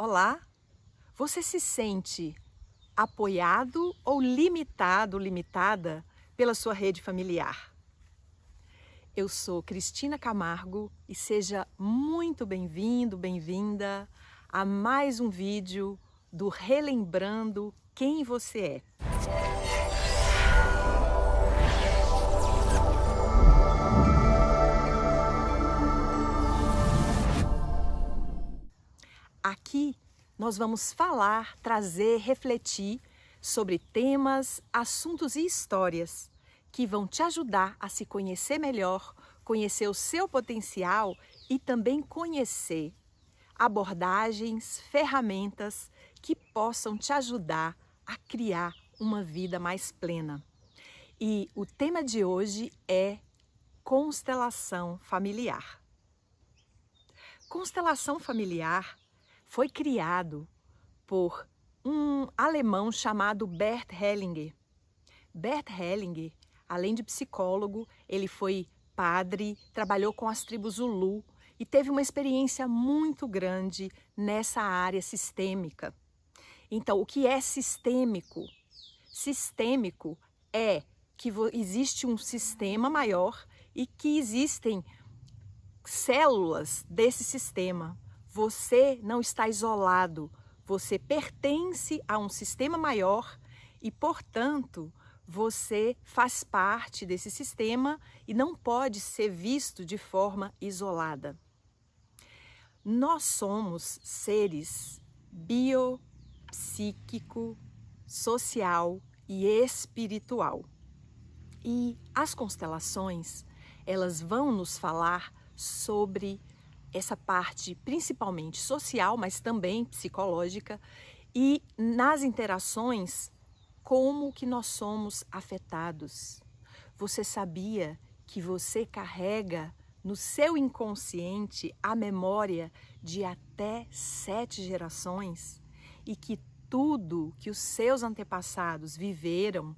Olá, você se sente apoiado ou limitado, limitada pela sua rede familiar? Eu sou Cristina Camargo e seja muito bem-vindo, bem-vinda a mais um vídeo do Relembrando Quem Você É. Aqui nós vamos falar, trazer, refletir sobre temas, assuntos e histórias que vão te ajudar a se conhecer melhor, conhecer o seu potencial e também conhecer abordagens, ferramentas que possam te ajudar a criar uma vida mais plena. E o tema de hoje é constelação familiar. Constelação familiar foi criado por um alemão chamado Bert Hellinger. Bert Hellinger, além de psicólogo, ele foi padre, trabalhou com as tribos Zulu e teve uma experiência muito grande nessa área sistêmica. Então, o que é sistêmico? Sistêmico é que existe um sistema maior e que existem células desse sistema. Você não está isolado, você pertence a um sistema maior e, portanto, você faz parte desse sistema e não pode ser visto de forma isolada. Nós somos seres biopsíquico, social e espiritual. E as constelações, elas vão nos falar sobre essa parte principalmente social, mas também psicológica, e nas interações, como que nós somos afetados. Você sabia que você carrega no seu inconsciente a memória de até 7 gerações e que tudo que os seus antepassados viveram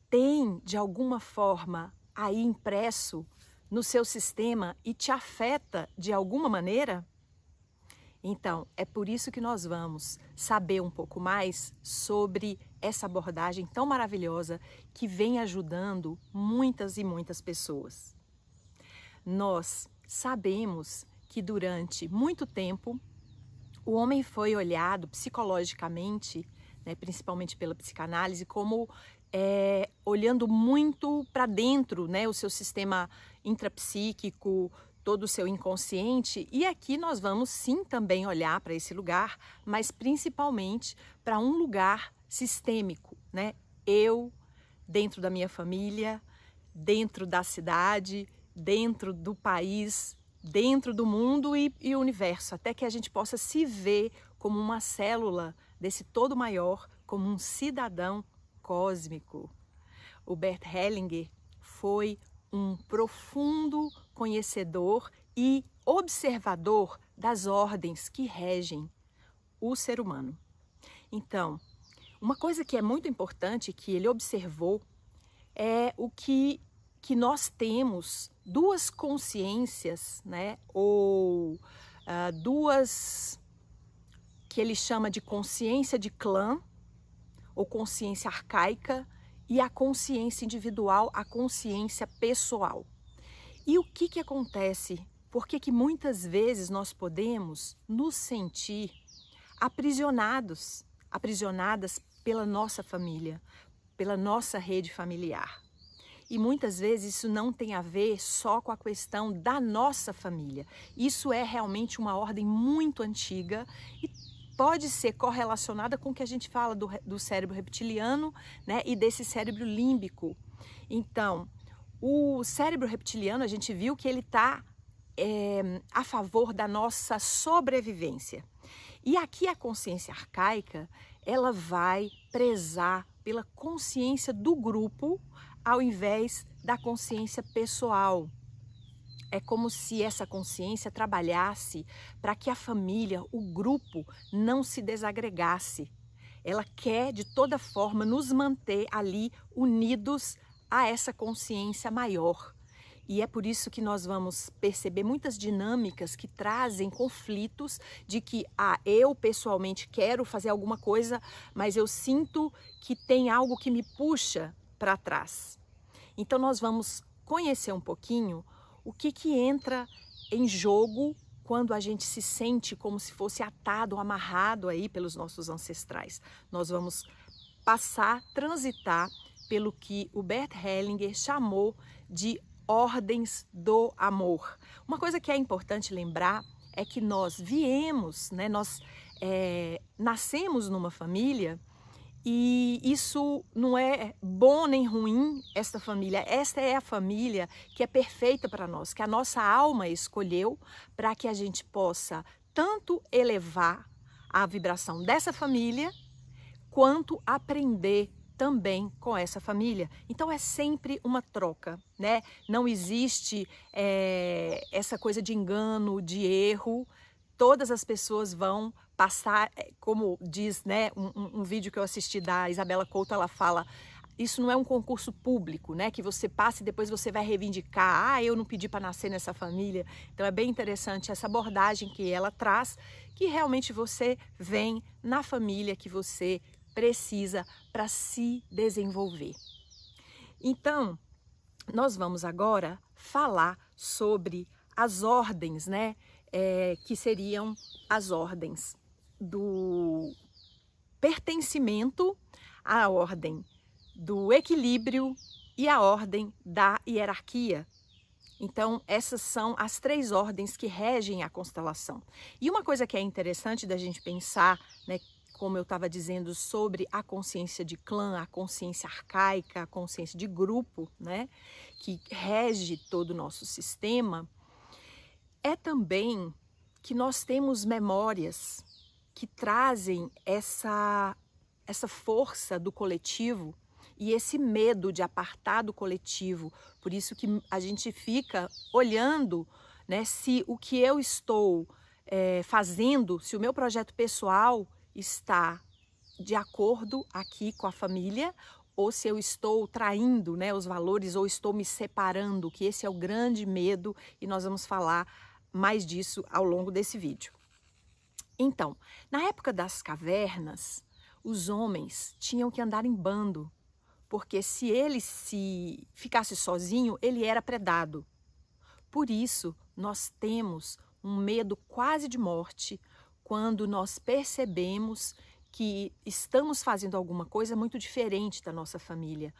tem, de alguma forma, aí impresso no seu sistema e te afeta de alguma maneira? Então, é por isso que nós vamos saber um pouco mais sobre essa abordagem tão maravilhosa que vem ajudando muitas e muitas pessoas. Nós sabemos que durante muito tempo o homem foi olhado psicologicamente, né, principalmente pela psicanálise, como olhando muito para dentro, né, o seu sistema intrapsíquico, todo o seu inconsciente. E aqui nós vamos sim também olhar para esse lugar, mas principalmente para um lugar sistêmico, né? Eu, dentro da minha família, dentro da cidade, dentro do país, dentro do mundo e universo, até que a gente possa se ver como uma célula desse todo maior, como um cidadão cósmico. O Bert Hellinger foi um profundo conhecedor e observador das ordens que regem o ser humano. Então, uma coisa que é muito importante que ele observou é o que nós temos duas consciências, né? Ou duas que ele chama de consciência de clã ou consciência arcaica e a consciência individual, a consciência pessoal. E o que acontece? Por que muitas vezes nós podemos nos sentir aprisionadas pela nossa família, pela nossa rede familiar? E muitas vezes isso não tem a ver só com a questão da nossa família. Isso é realmente uma ordem muito antiga e pode ser correlacionada com o que a gente fala do cérebro reptiliano, né, e desse cérebro límbico. Então, o cérebro reptiliano, a gente viu que ele está a favor da nossa sobrevivência. E aqui a consciência arcaica, ela vai prezar pela consciência do grupo ao invés da consciência pessoal. É como se essa consciência trabalhasse para que a família, o grupo, não se desagregasse. Ela quer, de toda forma, nos manter ali unidos a essa consciência maior. E é por isso que nós vamos perceber muitas dinâmicas que trazem conflitos de que, eu pessoalmente quero fazer alguma coisa, mas eu sinto que tem algo que me puxa para trás. Então nós vamos conhecer um pouquinho o que entra em jogo quando a gente se sente como se fosse atado, amarrado aí pelos nossos ancestrais. Nós vamos transitar pelo que o Bert Hellinger chamou de ordens do amor. Uma coisa que é importante lembrar é que nós viemos, né, nascemos numa família e isso não é bom nem ruim, esta família. Esta é a família que é perfeita para nós, que a nossa alma escolheu para que a gente possa tanto elevar a vibração dessa família, quanto aprender também com essa família. Então é sempre uma troca, né? Não existe essa coisa de engano, de erro. Todas as pessoas vão passar, como diz, né, um vídeo que eu assisti da Isabela Couto, ela fala, isso não é um concurso público, né, que você passa e depois você vai reivindicar, eu não pedi para nascer nessa família. Então é bem interessante essa abordagem que ela traz, que realmente você vem na família que você precisa para se desenvolver. Então, nós vamos agora falar sobre as ordens, né? Que seriam as ordens do pertencimento, a ordem do equilíbrio e a ordem da hierarquia. Então, essas são as 3 ordens que regem a constelação. E uma coisa que é interessante da gente pensar, né, como eu estava dizendo, sobre a consciência de clã, a consciência arcaica, a consciência de grupo, né, que rege todo o nosso sistema, é também que nós temos memórias que trazem essa força do coletivo e esse medo de apartar do coletivo. Por isso que a gente fica olhando, né, se o que eu estou fazendo, se o meu projeto pessoal está de acordo aqui com a família, ou se eu estou traindo, né, os valores, ou estou me separando, que esse é o grande medo, e nós vamos falar mais disso ao longo desse vídeo. Então, na época das cavernas, os homens tinham que andar em bando, porque se ele se ficasse sozinho, ele era predado. Por isso, nós temos um medo quase de morte quando nós percebemos que estamos fazendo alguma coisa muito diferente da nossa família.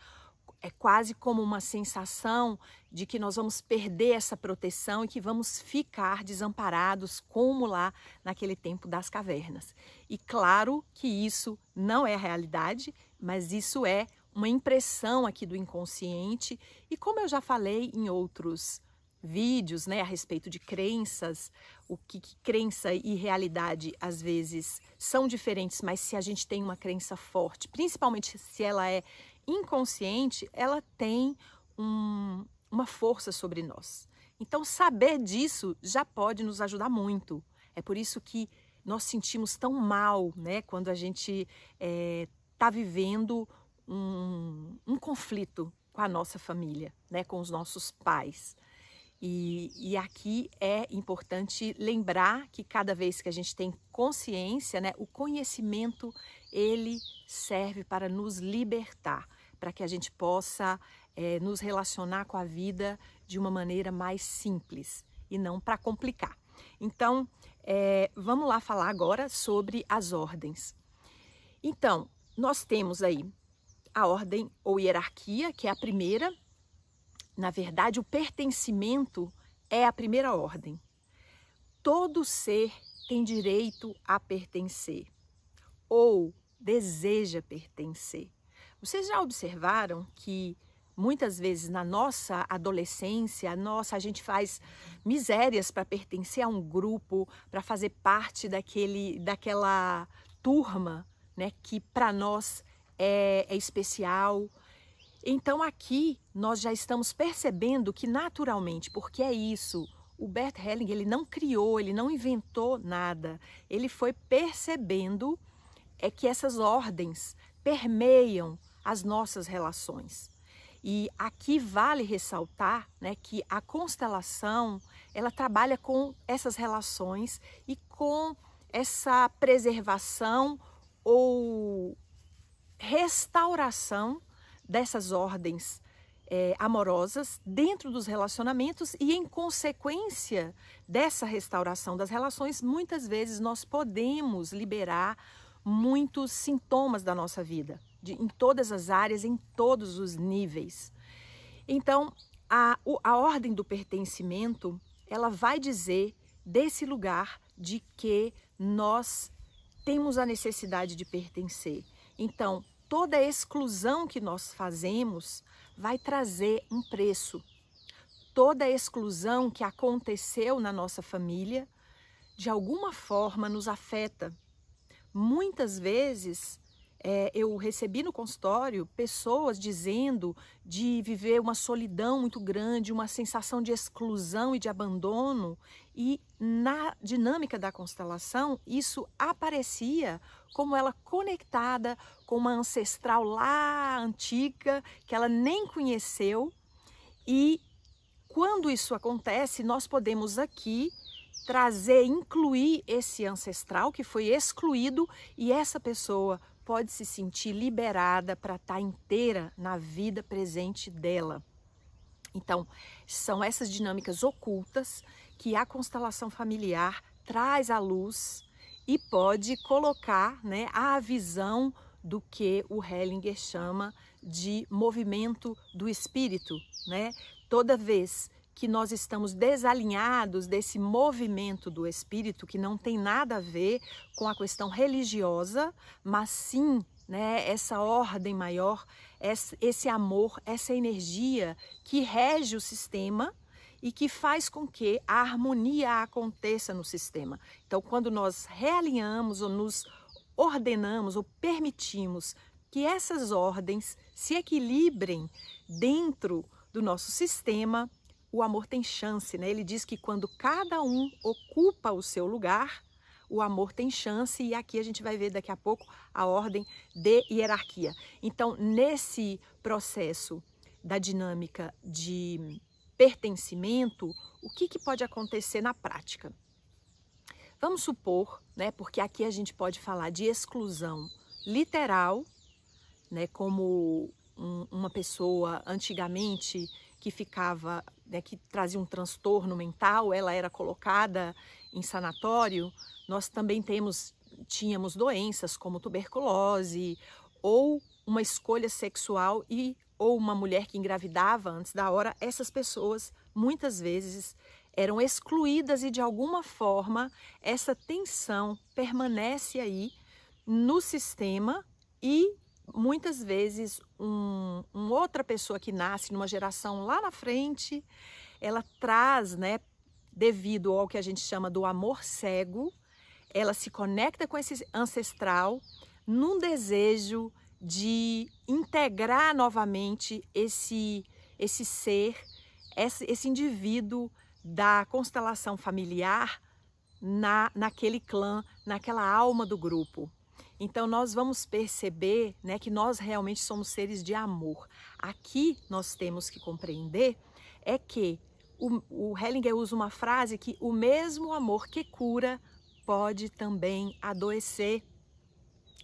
É quase como uma sensação de que nós vamos perder essa proteção e que vamos ficar desamparados, como lá naquele tempo das cavernas. E claro que isso não é a realidade, mas isso é uma impressão aqui do inconsciente. E como eu já falei em outros vídeos, né, a respeito de crenças, o que crença e realidade às vezes são diferentes, mas se a gente tem uma crença forte, principalmente se ela é inconsciente, ela tem uma força sobre nós. Então saber disso já pode nos ajudar muito. É por isso que nós sentimos tão mal, né, quando a gente está vivendo um conflito com a nossa família, né, com os nossos pais. E aqui é importante lembrar que cada vez que a gente tem consciência, né, o conhecimento, ele serve para nos libertar, para que a gente possa nos relacionar com a vida de uma maneira mais simples e não para complicar. Então, vamos lá falar agora sobre as ordens. Então, nós temos aí a ordem ou hierarquia, que é a primeira. Na verdade, o pertencimento é a primeira ordem. Todo ser tem direito a pertencer ou deseja pertencer. Vocês já observaram que muitas vezes na nossa adolescência, a gente faz misérias para pertencer a um grupo, para fazer parte daquela turma, né, que para nós é especial. Então aqui nós já estamos percebendo que naturalmente, porque é isso, o Bert Hellinger ele não criou, ele não inventou nada, ele foi percebendo que essas ordens permeiam as nossas relações. E aqui vale ressaltar, né, que a constelação, ela trabalha com essas relações e com essa preservação ou restauração dessas ordens amorosas dentro dos relacionamentos e, em consequência dessa restauração das relações, muitas vezes nós podemos liberar muitos sintomas da nossa vida, em todas as áreas, em todos os níveis. Então, a ordem do pertencimento, ela vai dizer desse lugar de que nós temos a necessidade de pertencer. Então, toda exclusão que nós fazemos vai trazer um preço. Toda exclusão que aconteceu na nossa família, de alguma forma nos afeta. Muitas vezes, eu recebi no consultório pessoas dizendo de viver uma solidão muito grande, uma sensação de exclusão e de abandono, e na dinâmica da constelação isso aparecia como ela conectada com uma ancestral lá antiga que ela nem conheceu, e quando isso acontece nós podemos aqui trazer, incluir esse ancestral que foi excluído, e essa pessoa pode se sentir liberada para estar inteira na vida presente dela. Então, são essas dinâmicas ocultas que a constelação familiar traz à luz e pode colocar, né, a visão do que o Hellinger chama de movimento do espírito, né? Toda vez que nós estamos desalinhados desse movimento do espírito, que não tem nada a ver com a questão religiosa, mas sim, né, essa ordem maior, esse amor, essa energia que rege o sistema e que faz com que a harmonia aconteça no sistema. Então, quando nós realinhamos ou nos ordenamos ou permitimos que essas ordens se equilibrem dentro do nosso sistema, o amor tem chance, né? Ele diz que quando cada um ocupa o seu lugar, o amor tem chance, e aqui a gente vai ver daqui a pouco a ordem de hierarquia. Então, nesse processo da dinâmica de pertencimento, o que pode acontecer na prática? Vamos supor, né, porque aqui a gente pode falar de exclusão literal, né, como uma pessoa antigamente que ficava, né, que trazia um transtorno mental, ela era colocada em sanatório. Nós também tínhamos doenças como tuberculose, ou uma escolha sexual, ou uma mulher que engravidava antes da hora. Essas pessoas muitas vezes eram excluídas e de alguma forma essa tensão permanece aí no sistema, e muitas vezes uma outra pessoa que nasce numa geração lá na frente, ela traz, né, devido ao que a gente chama do amor cego, ela se conecta com esse ancestral num desejo de integrar novamente esse ser, esse indivíduo da constelação familiar naquele clã, naquela alma do grupo. Então nós vamos perceber, né, que nós realmente somos seres de amor. Aqui nós temos que compreender é que o Hellinger usa uma frase que o mesmo amor que cura pode também adoecer.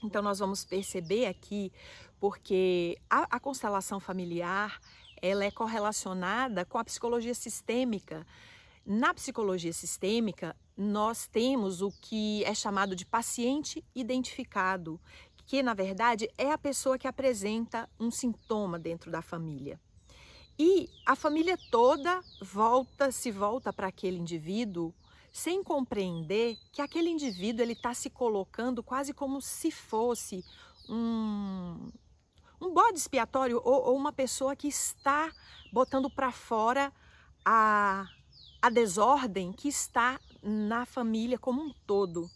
Então nós vamos perceber aqui, porque a constelação familiar, ela é correlacionada com a psicologia sistêmica. Na psicologia sistêmica, nós temos o que é chamado de paciente identificado, que na verdade é a pessoa que apresenta um sintoma dentro da família. E a família toda se volta para aquele indivíduo sem compreender que aquele indivíduo ele está se colocando quase como se fosse um bode expiatório, ou uma pessoa que está botando para fora a desordem que está na família como um todo.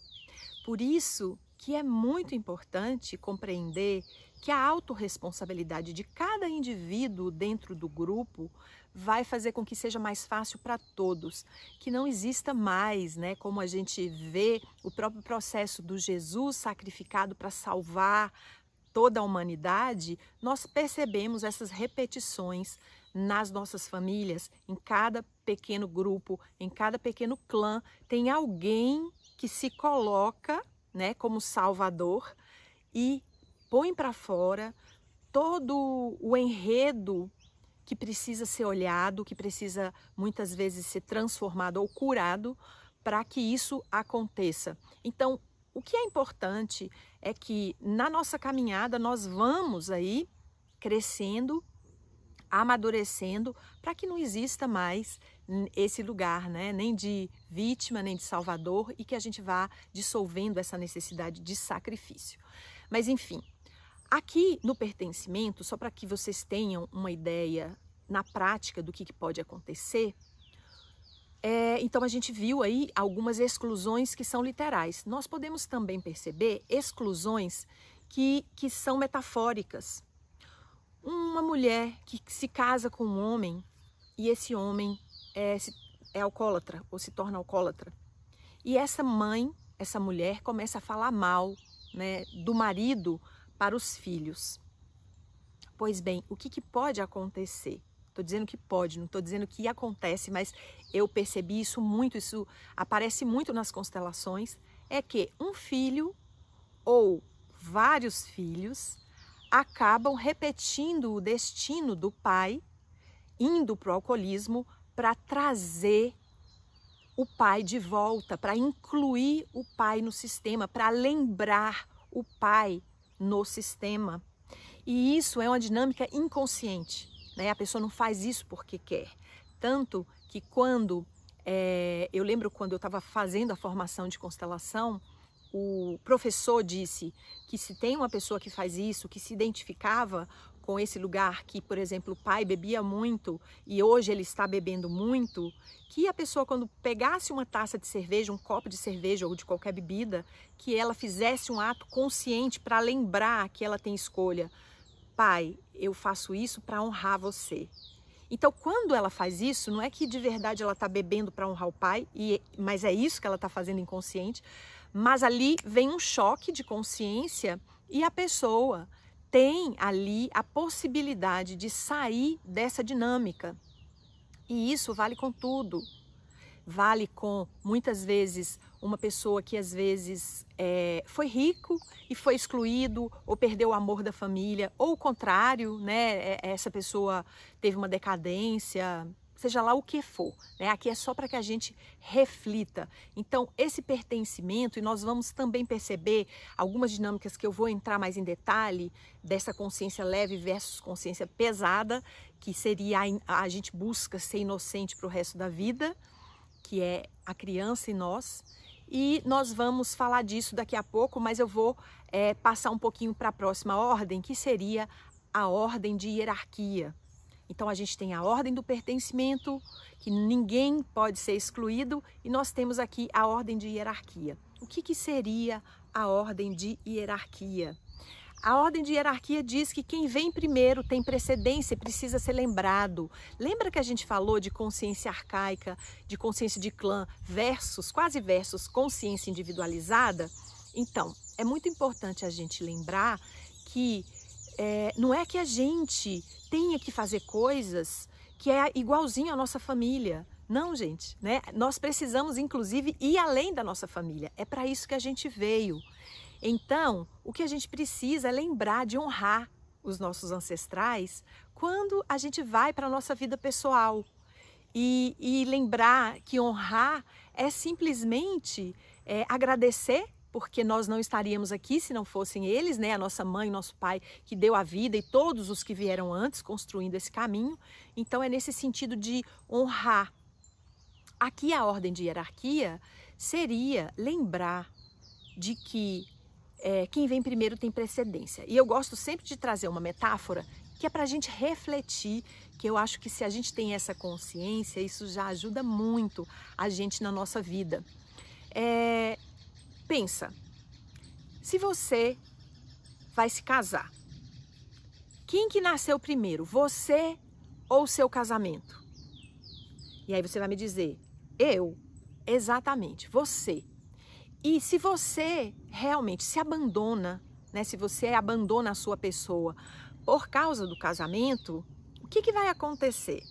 Por isso que é muito importante compreender que a autorresponsabilidade de cada indivíduo dentro do grupo vai fazer com que seja mais fácil para todos, que não exista mais, né, como a gente vê o próprio processo do Jesus sacrificado para salvar toda a humanidade, nós percebemos essas repetições nas nossas famílias, em cada pequeno grupo, em cada pequeno clã, tem alguém que se coloca, né, como salvador e põe para fora todo o enredo que precisa ser olhado, que precisa muitas vezes ser transformado ou curado para que isso aconteça. Então, o que é importante é que na nossa caminhada nós vamos aí crescendo, amadurecendo, para que não exista mais esse lugar, né? Nem de vítima, nem de salvador, e que a gente vá dissolvendo essa necessidade de sacrifício. Mas enfim, aqui no pertencimento, só para que vocês tenham uma ideia na prática do que pode acontecer, então a gente viu aí algumas exclusões que são literais. Nós podemos também perceber exclusões que são metafóricas. Uma mulher que se casa com um homem e esse homem é alcoólatra ou se torna alcoólatra. E essa mãe, essa mulher começa a falar mal, né, do marido para os filhos. Pois bem, o que pode acontecer? Estou dizendo que pode, não estou dizendo que acontece, mas eu percebi isso muito, isso aparece muito nas constelações, é que um filho ou vários filhos acabam repetindo o destino do pai, indo para o alcoolismo para trazer o pai de volta, para incluir o pai no sistema, para lembrar o pai no sistema. E isso é uma dinâmica inconsciente, né? A pessoa não faz isso porque quer. Tanto que quando, eu lembro quando eu estava fazendo a formação de constelação, o professor disse que se tem uma pessoa que faz isso, que se identificava com esse lugar que, por exemplo, o pai bebia muito e hoje ele está bebendo muito, que a pessoa quando pegasse uma taça de cerveja, um copo de cerveja ou de qualquer bebida, que ela fizesse um ato consciente para lembrar que ela tem escolha. Pai, eu faço isso para honrar você. Então, quando ela faz isso, não é que de verdade ela está bebendo para honrar o pai, mas é isso que ela está fazendo inconsciente, mas ali vem um choque de consciência e a pessoa tem ali a possibilidade de sair dessa dinâmica. E isso vale com tudo. Vale com, muitas vezes, uma pessoa que às vezes foi rico e foi excluído ou perdeu o amor da família, ou o contrário, né? Essa pessoa teve uma decadência, seja lá o que for, né? Aqui é só para que a gente reflita. Então, esse pertencimento, e nós vamos também perceber algumas dinâmicas que eu vou entrar mais em detalhe, dessa consciência leve versus consciência pesada, que seria a gente busca ser inocente para o resto da vida, que é a criança em nós, e nós vamos falar disso daqui a pouco, mas eu vou passar um pouquinho para a próxima ordem, que seria a ordem de hierarquia. Então a gente tem a ordem do pertencimento, que ninguém pode ser excluído, e nós temos aqui a ordem de hierarquia. O que seria a ordem de hierarquia? A ordem de hierarquia diz que quem vem primeiro tem precedência e precisa ser lembrado. Lembra que a gente falou de consciência arcaica, de consciência de clã versus, quase versus, consciência individualizada? Então, é muito importante a gente lembrar que não é que a gente tenha que fazer coisas que é igualzinho à nossa família. Não, gente, né? Nós precisamos, inclusive, ir além da nossa família. É para isso que a gente veio. Então, o que a gente precisa é lembrar de honrar os nossos ancestrais quando a gente vai para a nossa vida pessoal. E lembrar que honrar é simplesmente agradecer, porque nós não estaríamos aqui se não fossem eles, né? A nossa mãe, nosso pai, que deu a vida, e todos os que vieram antes construindo esse caminho. Então, é nesse sentido de honrar. Aqui a ordem de hierarquia seria lembrar de que quem vem primeiro tem precedência. E eu gosto sempre de trazer uma metáfora que é para a gente refletir, que eu acho que se a gente tem essa consciência, isso já ajuda muito a gente na nossa vida. Pensa, se você vai se casar, quem que nasceu primeiro, você ou seu casamento? E aí você vai me dizer, eu, exatamente, você. E se você realmente se abandona né? Se você abandona a sua pessoa por causa do casamento, o que vai acontecer?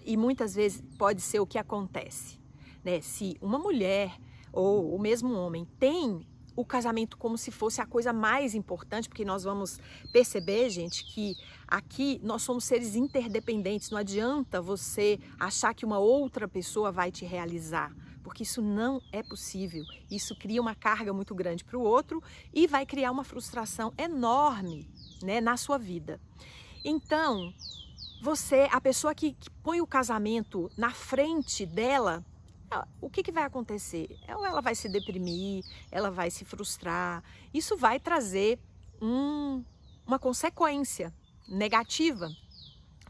E muitas vezes pode ser o que acontece, né? Se uma mulher ou o mesmo homem tem o casamento como se fosse a coisa mais importante, porque nós vamos perceber, gente, que aqui nós somos seres interdependentes. Não adianta você achar que uma outra pessoa vai te realizar, porque isso não é possível. Isso cria uma carga muito grande para o outro e vai criar uma frustração enorme, né, na sua vida. Então, a pessoa que põe o casamento na frente dela, o que vai acontecer? Ela vai se deprimir, ela vai se frustrar. Isso vai trazer uma consequência negativa,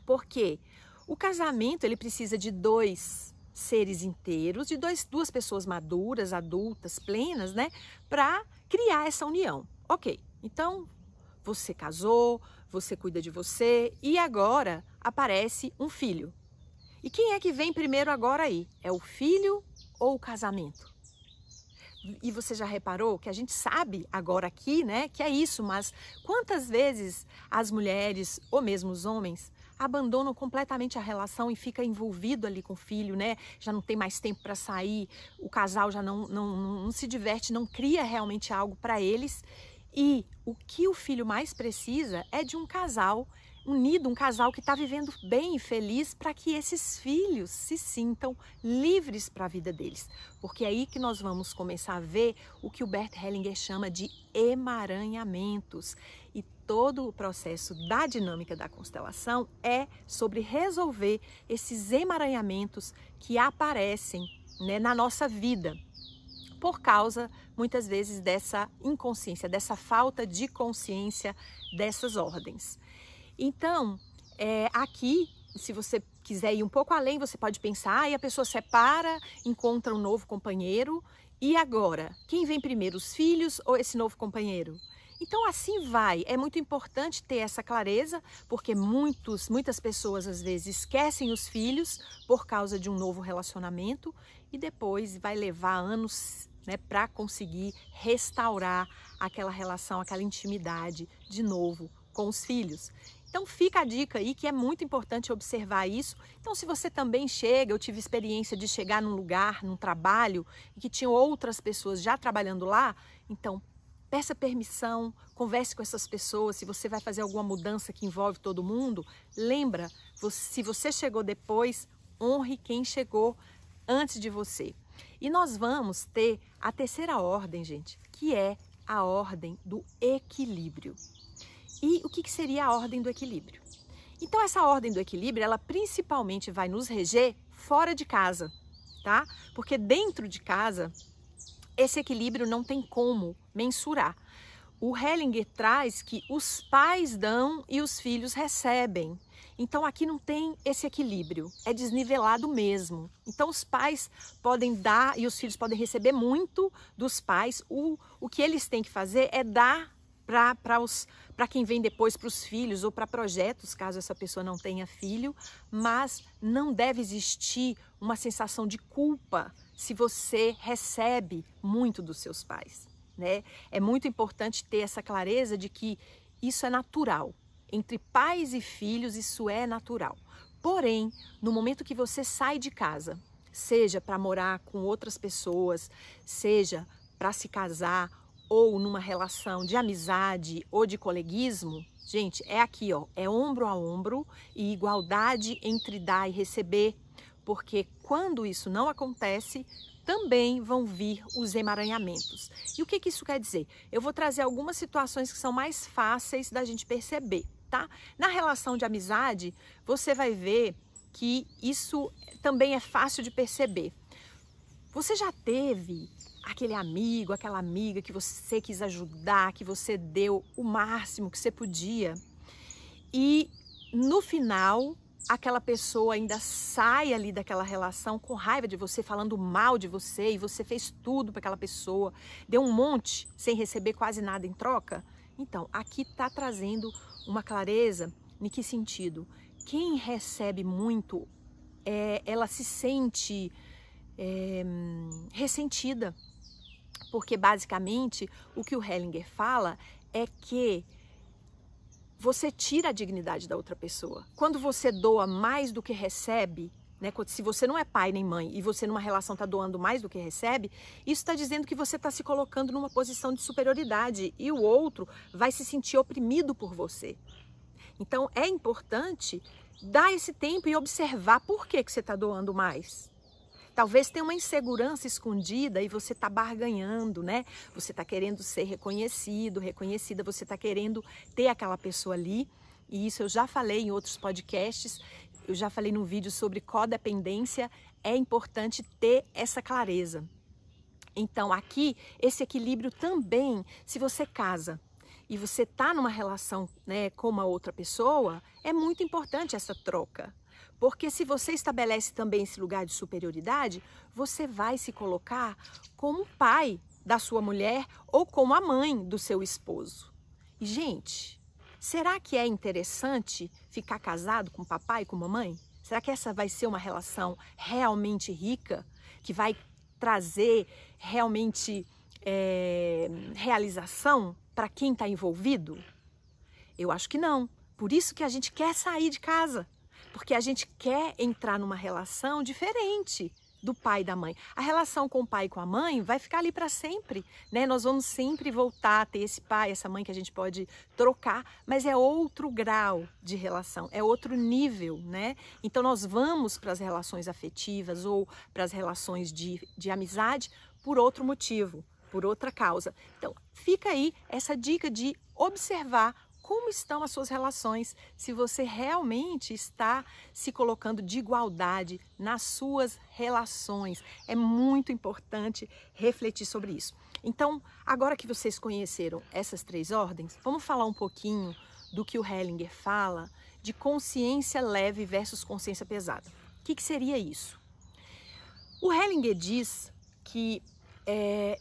porque o casamento ele precisa de dois seres inteiros, de duas pessoas maduras, adultas, plenas, né, para criar essa união. Ok, então você casou, você cuida de você e agora aparece um filho. E quem é que vem primeiro agora aí? É o filho ou o casamento? E você já reparou que a gente sabe agora aqui, né, que é isso, mas quantas vezes as mulheres ou mesmo os homens abandonam completamente a relação e fica envolvido ali com o filho, né? Já não tem mais tempo para sair, o casal já não se diverte, não cria realmente algo para eles. E o que o filho mais precisa é de um casal unido, um casal que está vivendo bem e feliz para que esses filhos se sintam livres para a vida deles. Porque é aí que nós vamos começar a ver o que o Bert Hellinger chama de emaranhamentos. E todo o processo da dinâmica da constelação é sobre resolver esses emaranhamentos que aparecem, né, na nossa vida, por causa, muitas vezes, dessa inconsciência, dessa falta de consciência dessas ordens. Então, aqui, se você quiser ir um pouco além, você pode pensar, e a pessoa separa, encontra um novo companheiro, e agora, quem vem primeiro, os filhos ou esse novo companheiro? Então, assim vai. É muito importante ter essa clareza, porque muitas pessoas, às vezes, esquecem os filhos por causa de um novo relacionamento, e depois vai levar anos, né, para conseguir restaurar aquela relação, aquela intimidade de novo com os filhos. Então fica a dica aí que é muito importante observar isso. Então se você também eu tive experiência de chegar num lugar, num trabalho, e que tinham outras pessoas já trabalhando lá, então peça permissão, converse com essas pessoas. Se você vai fazer alguma mudança que envolve todo mundo, lembra, se você chegou depois, honre quem chegou antes de você. E nós vamos ter a terceira ordem, gente, que é a ordem do equilíbrio. E o que seria a ordem do equilíbrio? Então, essa ordem do equilíbrio, ela principalmente vai nos reger fora de casa, tá? Porque dentro de casa, esse equilíbrio não tem como mensurar. O Hellinger traz que os pais dão e os filhos recebem. Então, aqui não tem esse equilíbrio, é desnivelado mesmo. Então, os pais podem dar e os filhos podem receber muito dos pais. O que eles têm que fazer é dar para quem vem depois, para os filhos ou para projetos, caso essa pessoa não tenha filho, mas não deve existir uma sensação de culpa se você recebe muito dos seus pais, né? É muito importante ter essa clareza de que isso é natural. Entre pais e filhos, isso é natural. Porém, no momento que você sai de casa, seja para morar com outras pessoas, seja para se casar, ou numa relação de amizade ou de coleguismo, gente, é aqui, ó, é ombro a ombro e igualdade entre dar e receber, porque quando isso não acontece, também vão vir os emaranhamentos. E o que isso quer dizer? Eu vou trazer algumas situações que são mais fáceis da gente perceber, tá? Na relação de amizade, você vai ver que isso também é fácil de perceber. Você já teve aquele amigo, aquela amiga que você quis ajudar, que você deu o máximo que você podia e no final aquela pessoa ainda sai ali daquela relação com raiva de você, falando mal de você e você fez tudo para aquela pessoa, deu um monte sem receber quase nada em troca? Então, aqui está trazendo uma clareza em que sentido? Quem recebe muito, ela se sente ressentida. Porque basicamente o que o Hellinger fala é que você tira a dignidade da outra pessoa. Quando você doa mais do que recebe, né, se você não é pai nem mãe e você numa relação está doando mais do que recebe, isso está dizendo que você está se colocando numa posição de superioridade e o outro vai se sentir oprimido por você. Então é importante dar esse tempo e observar por que você está doando mais. Talvez tenha uma insegurança escondida e você está barganhando, né? Você está querendo ser reconhecido, reconhecida, você está querendo ter aquela pessoa ali. E isso eu já falei em outros podcasts, eu já falei num vídeo sobre codependência. É importante ter essa clareza. Então aqui, esse equilíbrio também, se você casa e você está numa relação, né, com uma outra pessoa, é muito importante essa troca. Porque se você estabelece também esse lugar de superioridade, você vai se colocar como pai da sua mulher ou como a mãe do seu esposo. E, gente, será que é interessante ficar casado com papai e com mamãe? Será que essa vai ser uma relação realmente rica, que vai trazer realmente realização para quem está envolvido? Eu acho que não. Por isso que a gente quer sair de casa. Porque a gente quer entrar numa relação diferente do pai e da mãe. A relação com o pai e com a mãe vai ficar ali para sempre, né? Nós vamos sempre voltar a ter esse pai, essa mãe que a gente pode trocar, mas é outro grau de relação, é outro nível, né? Então nós vamos para as relações afetivas ou para as relações de amizade por outro motivo, por outra causa. Então fica aí essa dica de observar como estão as suas relações, se você realmente está se colocando de igualdade nas suas relações. É muito importante refletir sobre isso. Então, agora que vocês conheceram essas 3 ordens, vamos falar um pouquinho do que o Hellinger fala de consciência leve versus consciência pesada. O que seria isso? O Hellinger diz que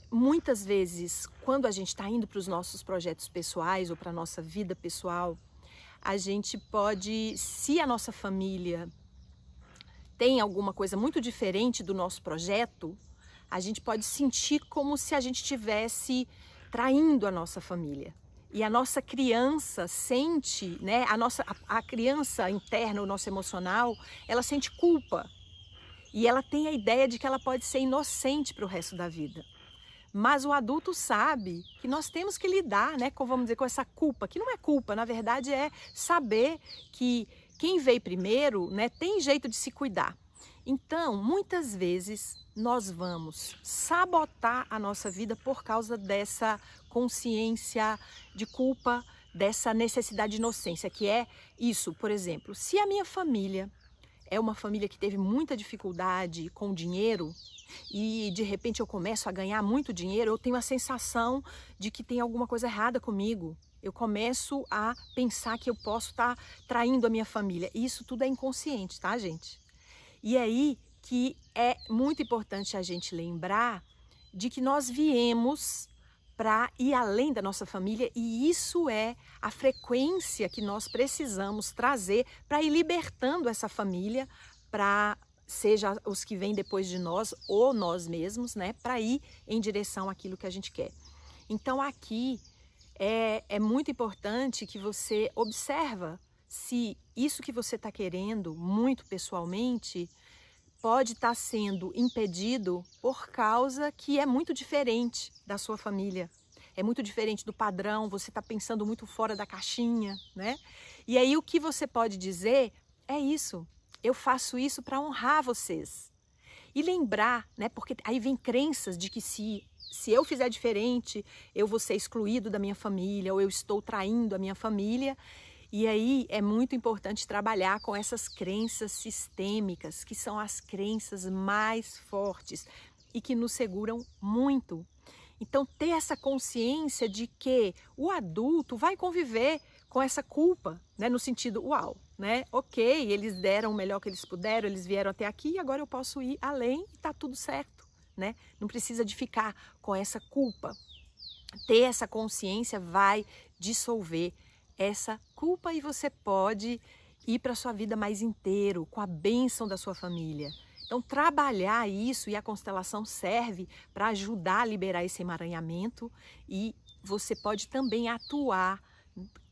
muitas vezes, quando a gente está indo para os nossos projetos pessoais ou para a nossa vida pessoal, a gente pode, se a nossa família tem alguma coisa muito diferente do nosso projeto, a gente pode sentir como se a gente estivesse traindo a nossa família. E a nossa criança sente, né, a criança interna, o nosso emocional, ela sente culpa. E ela tem a ideia de que ela pode ser inocente para o resto da vida. Mas o adulto sabe que nós temos que lidar, né, vamos dizer, com essa culpa, que não é culpa, na verdade é saber que quem veio primeiro, né, tem jeito de se cuidar. Então, muitas vezes, nós vamos sabotar a nossa vida por causa dessa consciência de culpa, dessa necessidade de inocência, que é isso, por exemplo, se a minha família é uma família que teve muita dificuldade com dinheiro e de repente eu começo a ganhar muito dinheiro, eu tenho a sensação de que tem alguma coisa errada comigo. Eu começo a pensar que eu posso estar traindo a minha família. E isso tudo é inconsciente, tá, gente? E aí que é muito importante a gente lembrar de que nós viemos para ir além da nossa família e isso é a frequência que nós precisamos trazer para ir libertando essa família, para seja os que vêm depois de nós ou nós mesmos, né, para ir em direção àquilo que a gente quer. Então aqui é muito importante que você observa se isso que você está querendo muito pessoalmente pode estar sendo impedido por causa que é muito diferente da sua família. É muito diferente do padrão, você está pensando muito fora da caixinha, né? E aí o que você pode dizer é isso, eu faço isso para honrar vocês. E lembrar, né? Porque aí vem crenças de que se eu fizer diferente, eu vou ser excluído da minha família, ou eu estou traindo a minha família. E aí é muito importante trabalhar com essas crenças sistêmicas, que são as crenças mais fortes e que nos seguram muito. Então ter essa consciência de que o adulto vai conviver com essa culpa, né? No sentido, uau, né? Ok, eles deram o melhor que eles puderam, eles vieram até aqui e agora eu posso ir além e tá tudo certo, né? Não precisa de ficar com essa culpa. Ter essa consciência vai dissolver essa culpa e você pode ir para a sua vida mais inteiro, com a bênção da sua família. Então Então, trabalhar isso, e a constelação serve para ajudar a liberar esse emaranhamento, e você pode também atuar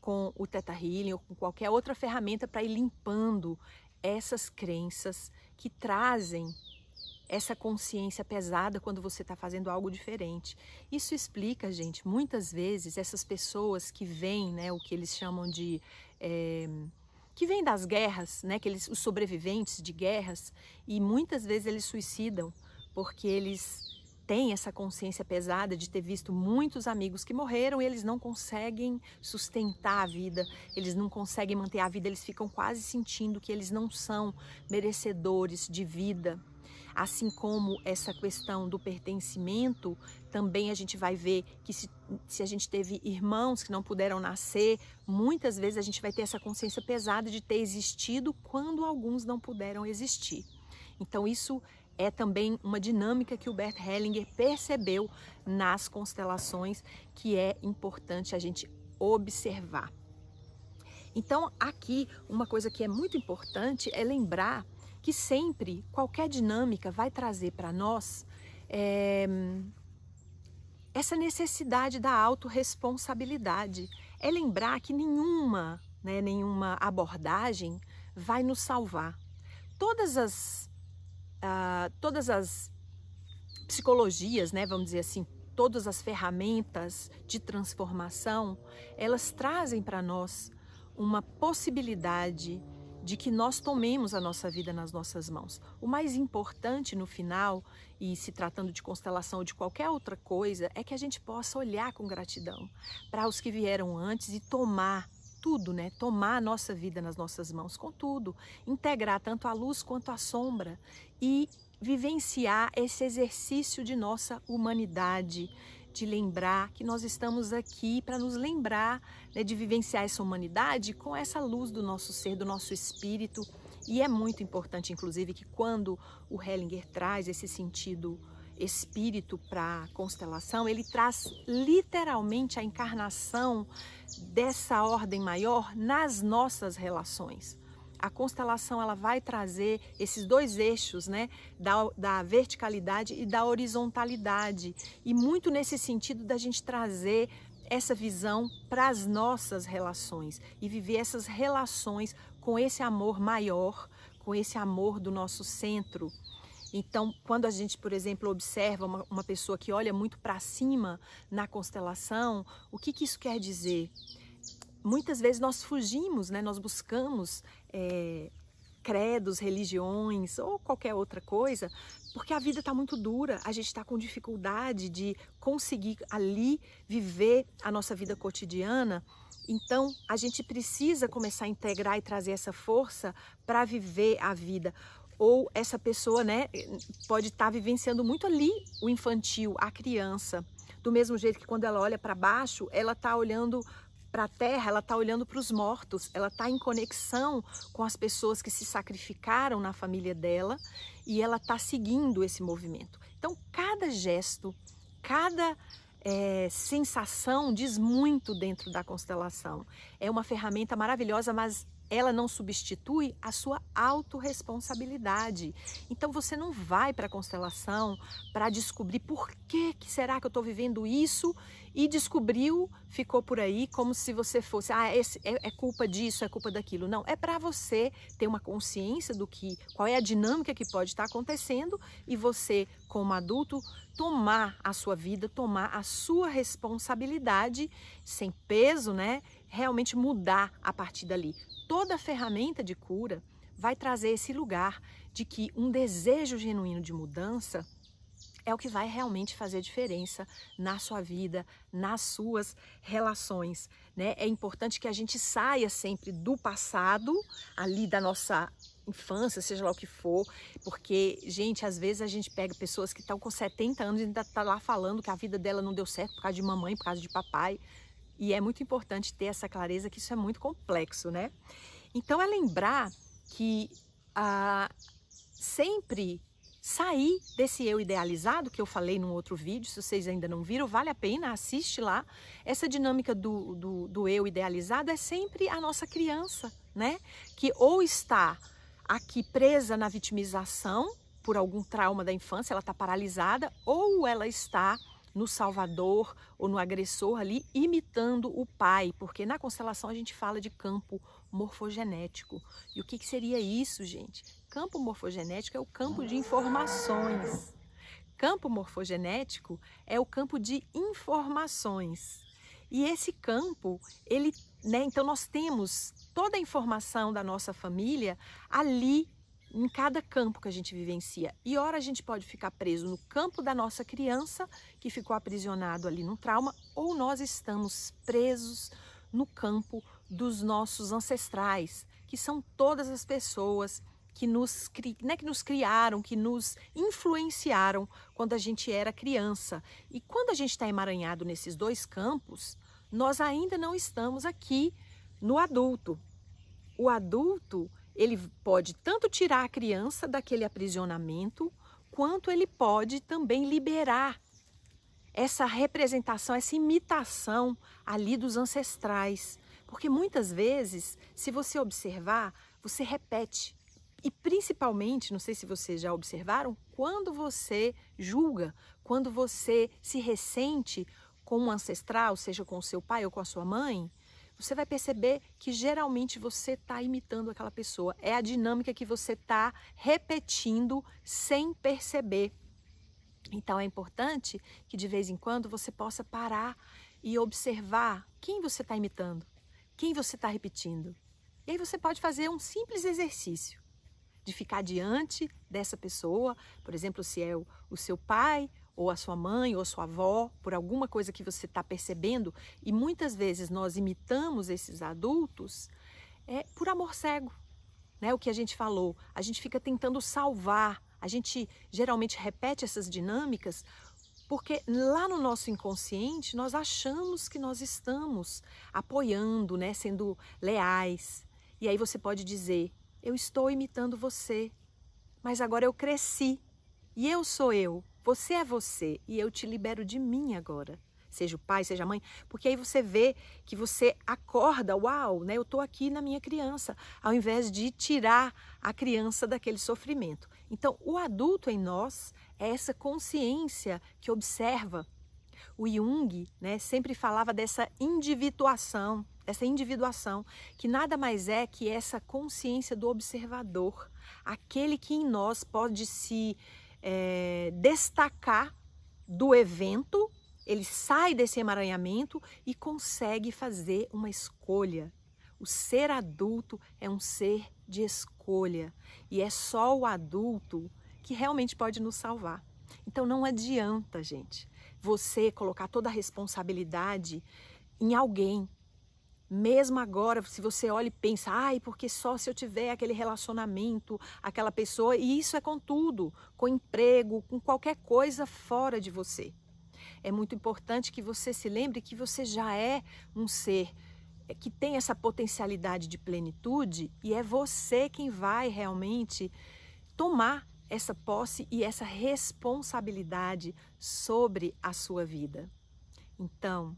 com o Theta Healing ou com qualquer outra ferramenta para ir limpando essas crenças que trazem essa consciência pesada quando você está fazendo algo diferente. Isso explica, gente, muitas vezes essas pessoas que vêm, né, o que eles chamam de... que vêm das guerras, né, os sobreviventes de guerras, e muitas vezes eles suicidam porque eles têm essa consciência pesada de ter visto muitos amigos que morreram e eles não conseguem sustentar a vida, eles não conseguem manter a vida, eles ficam quase sentindo que eles não são merecedores de vida. Assim como essa questão do pertencimento, também a gente vai ver que se a gente teve irmãos que não puderam nascer, muitas vezes a gente vai ter essa consciência pesada de ter existido quando alguns não puderam existir. Então isso é também uma dinâmica que o Bert Hellinger percebeu nas constelações, que é importante a gente observar. Então aqui uma coisa que é muito importante é lembrar que sempre, qualquer dinâmica vai trazer para nós essa necessidade da autorresponsabilidade. É lembrar que nenhuma abordagem vai nos salvar. Todas as psicologias, né, vamos dizer assim, todas as ferramentas de transformação, elas trazem para nós uma possibilidade de que nós tomemos a nossa vida nas nossas mãos. O mais importante no final, e se tratando de constelação ou de qualquer outra coisa, é que a gente possa olhar com gratidão para os que vieram antes e tomar tudo, né? Tomar a nossa vida nas nossas mãos, com tudo, integrar tanto a luz quanto a sombra e vivenciar esse exercício de nossa humanidade, de lembrar que nós estamos aqui para nos lembrar, né, de vivenciar essa humanidade com essa luz do nosso ser, do nosso espírito. E é muito importante, inclusive, que quando o Hellinger traz esse sentido espírito para a constelação, ele traz literalmente a encarnação dessa ordem maior nas nossas relações. A constelação ela vai trazer esses dois eixos, né, da verticalidade e da horizontalidade, e muito nesse sentido da gente trazer essa visão para as nossas relações e viver essas relações com esse amor maior, com esse amor do nosso centro. Então, quando a gente, por exemplo, observa uma pessoa que olha muito para cima na constelação, o que isso quer dizer? Muitas vezes nós fugimos, né? Nós buscamos credos, religiões ou qualquer outra coisa, porque a vida está muito dura, a gente está com dificuldade de conseguir ali viver a nossa vida cotidiana. Então, a gente precisa começar a integrar e trazer essa força para viver a vida. Ou essa pessoa, né, pode estar vivenciando muito ali o infantil, a criança. Do mesmo jeito que quando ela olha para baixo, ela está olhando para a terra, ela está olhando para os mortos, ela está em conexão com as pessoas que se sacrificaram na família dela e ela está seguindo esse movimento. Então, cada gesto, cada sensação diz muito dentro da constelação. É uma ferramenta maravilhosa, mas ela não substitui a sua autorresponsabilidade. Então você não vai para a constelação para descobrir por que será que eu estou vivendo isso e descobriu, ficou por aí como se você fosse, é culpa disso, é culpa daquilo. Não, é para você ter uma consciência do qual é a dinâmica que pode estar acontecendo e você, como adulto, tomar a sua vida, tomar a sua responsabilidade sem peso, né? Realmente mudar a partir dali. Toda ferramenta de cura vai trazer esse lugar de que um desejo genuíno de mudança é o que vai realmente fazer diferença na sua vida, nas suas relações, né? É importante que a gente saia sempre do passado, ali da nossa infância, seja lá o que for, porque, gente, às vezes a gente pega pessoas que estão com 70 anos e ainda tá lá falando que a vida dela não deu certo por causa de mamãe, por causa de papai. E é muito importante ter essa clareza que isso é muito complexo, né? Então é lembrar que sempre sair desse eu idealizado, que eu falei num outro vídeo, se vocês ainda não viram, vale a pena, assiste lá. Essa dinâmica do eu idealizado é sempre a nossa criança, né? Que ou está aqui presa na vitimização, por algum trauma da infância, ela está paralisada, ou ela está no salvador ou no agressor ali, imitando o pai, porque na constelação a gente fala de campo morfogenético. E o que seria isso, gente? Campo morfogenético é o campo de informações. Campo morfogenético é o campo de informações. E esse campo, ele, então nós temos toda a informação da nossa família ali em cada campo que a gente vivencia. E ora a gente pode ficar preso no campo da nossa criança, que ficou aprisionado ali no trauma, ou nós estamos presos no campo dos nossos ancestrais, que são todas as pessoas que nos criaram, que nos influenciaram quando a gente era criança. E quando a gente está emaranhado nesses dois campos, nós ainda não estamos aqui no adulto. O adulto, ele pode tanto tirar a criança daquele aprisionamento, quanto ele pode também liberar essa representação, essa imitação ali dos ancestrais. Porque muitas vezes, se você observar, você repete. E principalmente, não sei se vocês já observaram, quando você julga, quando você se ressente com um ancestral, seja com o seu pai ou com a sua mãe, você vai perceber que geralmente você está imitando aquela pessoa. É a dinâmica que você está repetindo sem perceber. Então é importante que de vez em quando você possa parar e observar quem você está imitando, quem você está repetindo. E aí você pode fazer um simples exercício de ficar diante dessa pessoa, por exemplo, se é o seu pai, ou a sua mãe, ou a sua avó, por alguma coisa que você está percebendo, e muitas vezes nós imitamos esses adultos por amor cego, né? O que a gente falou, a gente fica tentando salvar, a gente geralmente repete essas dinâmicas, porque lá no nosso inconsciente nós achamos que nós estamos apoiando, né? Sendo leais, e aí você pode dizer: eu estou imitando você, mas agora eu cresci, e eu sou eu, você é você, e eu te libero de mim agora. Seja o pai, seja a mãe, porque aí você vê que você acorda, uau, né? Eu estou aqui na minha criança, ao invés de tirar a criança daquele sofrimento. Então, o adulto em nós é essa consciência que observa. O Jung, né, sempre falava dessa individuação, que nada mais é que essa consciência do observador, aquele que em nós pode se destacar do evento, ele sai desse emaranhamento e consegue fazer uma escolha. O ser adulto é um ser de escolha, e é só o adulto que realmente pode nos salvar. Então não adianta, gente, você colocar toda a responsabilidade em alguém. Mesmo agora, se você olha e pensa, ai, porque só se eu tiver aquele relacionamento, aquela pessoa, e isso é com tudo, com emprego, com qualquer coisa fora de você. É muito importante que você se lembre que você já é um ser que tem essa potencialidade de plenitude, e é você quem vai realmente tomar essa posse e essa responsabilidade sobre a sua vida. Então,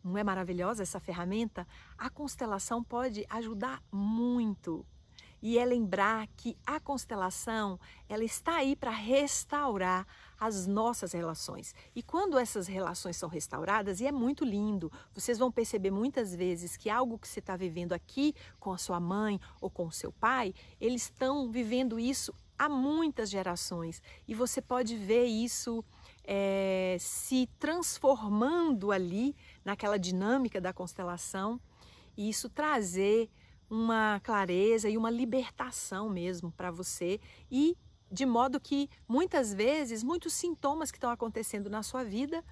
não é maravilhosa essa ferramenta? A constelação pode ajudar muito. E é lembrar que a constelação, ela está aí para restaurar as nossas relações. E quando essas relações são restauradas, e é muito lindo, vocês vão perceber muitas vezes que algo que você está vivendo aqui com a sua mãe ou com o seu pai, eles estão vivendo isso há muitas gerações. E você pode ver isso se transformando ali naquela dinâmica da constelação, e isso trazer uma clareza e uma libertação mesmo para você, e de modo que muitas vezes muitos sintomas que estão acontecendo na sua vida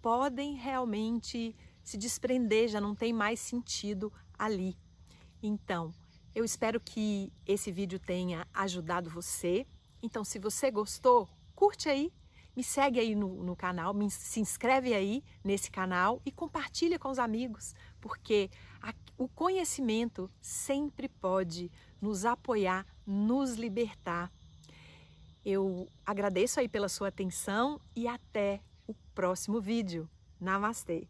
podem realmente se desprender, já não tem mais sentido ali. Então, eu espero que esse vídeo tenha ajudado você. Então, se você gostou, curte aí, me segue aí no canal, se inscreve aí nesse canal e compartilha com os amigos, porque o conhecimento sempre pode nos apoiar, nos libertar. Eu agradeço aí pela sua atenção e até o próximo vídeo. Namastê!